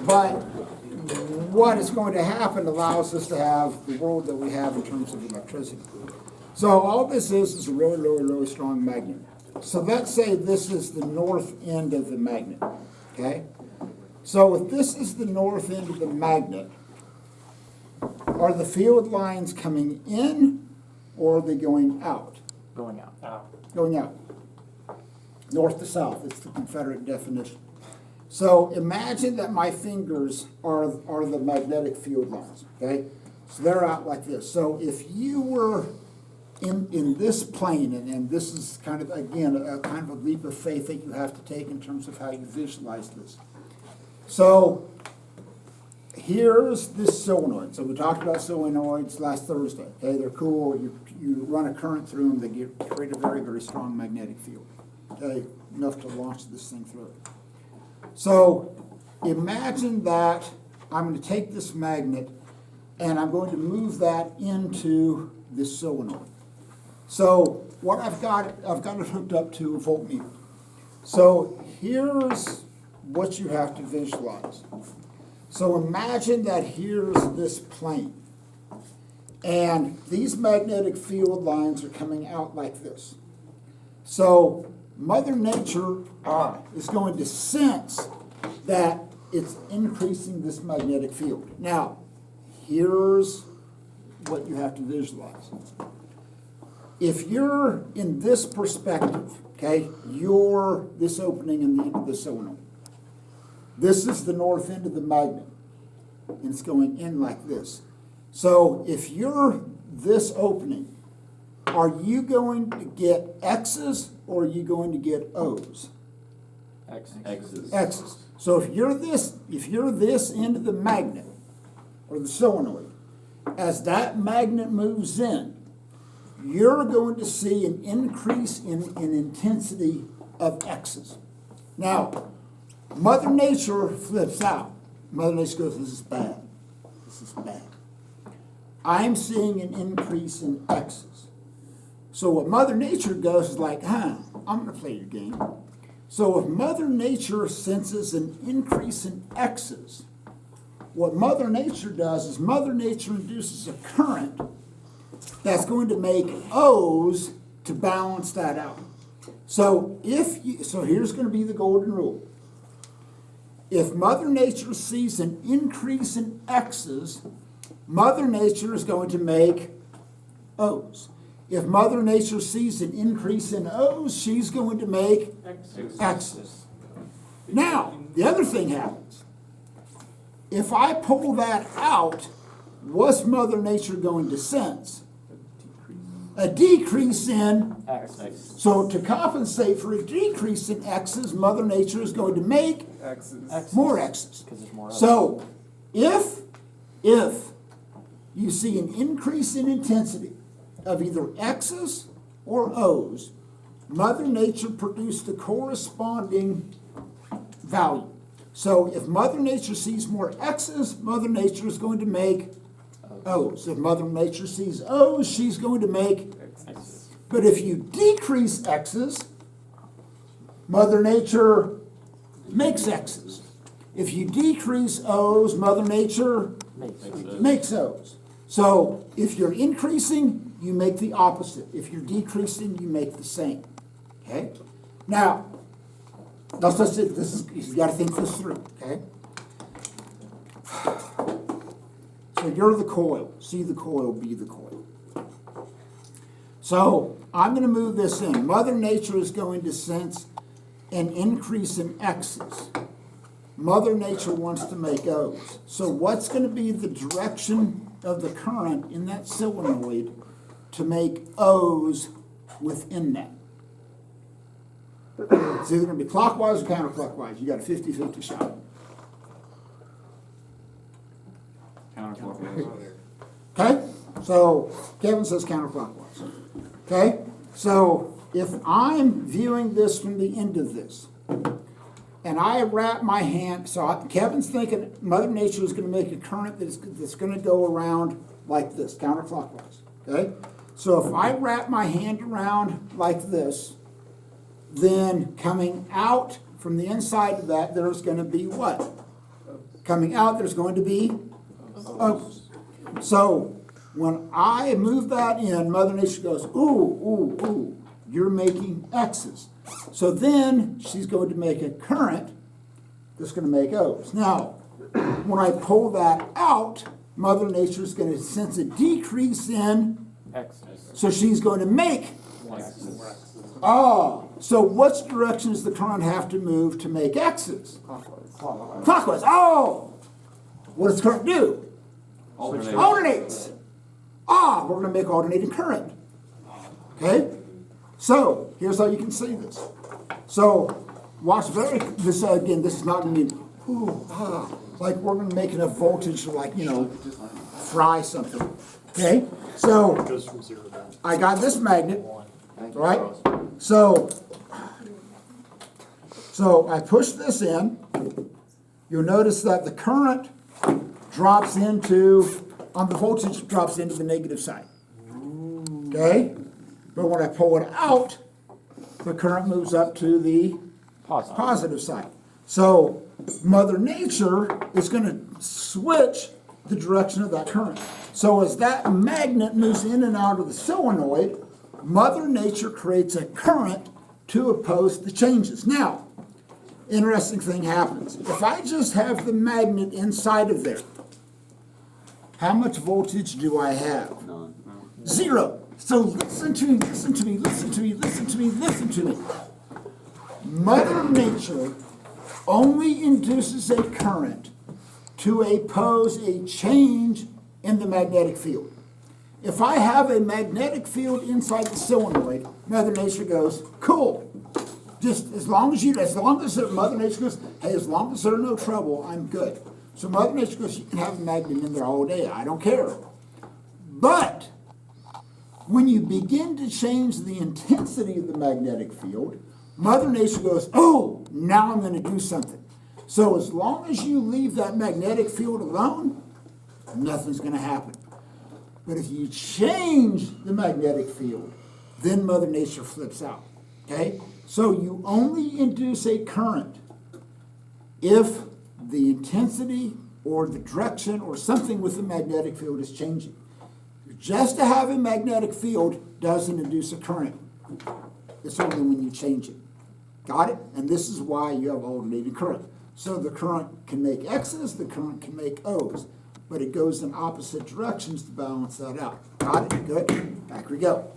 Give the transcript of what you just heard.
But what is going to happen allows us to have the world that we have in terms of electricity. So all this is a really, really, really strong magnet. So let's say this is the north end of the magnet, okay? So if this is the north end of the magnet, are the field lines coming in or are they going out? Going out. Going out. North to south, it's the Confederate definition. So imagine that my fingers are the magnetic field lines, okay? So they're out like this. So if you were in this plane, and this is kind of, again, a kind of a leap of faith that you have to take in terms of how you visualize this. So here's this solenoid. So we talked about solenoids last Thursday, okay? They're cool. You run a current through them, they create a very, very strong magnetic field, okay? Enough to launch this thing through it. So imagine that I'm going to take this magnet and I'm going to move that into this solenoid. So what I've got it hooked up to a voltmeter. So here's what you have to visualize. So imagine that here's this plane. And these magnetic field lines are coming out like this. So Mother Nature is going to sense that it's increasing this magnetic field. Now, here's what you have to visualize. If you're in this perspective, okay, you're this opening in the end of the solenoid. This is the north end of the magnet, and it's going in like this. So if you're this opening, are you going to get X's or are you going to get O's? X's. X's. So if you're this end of the magnet or the solenoid, as that magnet moves in, you're going to see an increase in intensity of X's. Now, Mother Nature flips out. Mother Nature goes, this is bad. This is bad. I'm seeing an increase in X's. So what Mother Nature does is like, I'm going to play your game. So if Mother Nature senses an increase in X's, what Mother Nature does is Mother Nature induces a current that's going to make O's to balance that out. So here's going to be the golden rule. If Mother Nature sees an increase in X's, Mother Nature is going to make O's. If Mother Nature sees an increase in O's, she's going to make X's. Now, the other thing happens. If I pull that out, what's Mother Nature going to sense? A decrease in X. So to compensate for a decrease in X's, Mother Nature is going to make more X's. Because there's more O's. So if you see an increase in intensity of either X's or O's, Mother Nature produced the corresponding value. So if Mother Nature sees more X's, Mother Nature is going to make O's. If Mother Nature sees O's, she's going to make X's. But if you decrease X's, Mother Nature makes X's. If you decrease O's, Mother Nature makes O's. So if you're increasing, you make the opposite. If you're decreasing, you make the same. Okay? Now, you've got to think this through, okay? So you're the coil. See the coil, be the coil. So I'm going to move this in. Mother Nature is going to sense an increase in X's. Mother Nature wants to make O's. So what's going to be the direction of the current in that solenoid to make O's within that? It's either going to be clockwise or counterclockwise. You got a 50-50 shot. Counterclockwise. Okay? So Kevin says counterclockwise. Okay? So if I'm viewing this from the end of this, and I wrap my hand, Kevin's thinking Mother Nature is going to make a current that's going to go around like this, counterclockwise. Okay? So if I wrap my hand around like this, then coming out from the inside of that, there's going to be what? Coming out, there's going to be O's. So when I move that in, Mother Nature goes, ooh, you're making X's. So then she's going to make a current that's going to make O's. Now, when I pull that out, Mother Nature is going to sense a decrease in, X's. so she's going to make X's. so what direction does the current have to move to make X's? Clockwise. Clockwise. Oh! What does the current do? Alternates. We're going to make alternating current. Okay? So, here's how you can see this. So, watch this again, this is not going to be, like we're going to make enough voltage to, like, fry something. Okay? So, It goes from 0 to I got this magnet, 1. right? So I push this in. You'll notice that the current drops on the voltage drops into the negative side. Okay? But when I pull it out, the current moves up to the positive side. So Mother Nature is going to switch the direction of that current. So as that magnet moves in and out of the solenoid, Mother Nature creates a current to oppose the changes. Now, interesting thing happens. If I just have the magnet inside of there, how much voltage do I have? None. 0. So listen to me, listen to me, listen to me, listen to me, listen to me. Mother Nature only induces a current to oppose a change in the magnetic field. If I have a magnetic field inside the solenoid, Mother Nature goes, cool. Just as long as Mother Nature goes, hey, as long as there's no trouble, I'm good. So Mother Nature goes, you can have a magnet in there all day, I don't care. But when you begin to change the intensity of the magnetic field, Mother Nature goes, oh, now I'm going to do something. So as long as you leave that magnetic field alone, nothing's going to happen. But if you change the magnetic field, then Mother Nature flips out. Okay? So you only induce a current if the intensity or the direction or something with the magnetic field is changing. Just to have a magnetic field doesn't induce a current. It's only when you change it. Got it? And this is why you have alternating current. So the current can make X's, the current can make O's, but it goes in opposite directions to balance that out. Got it? Good. Back we go.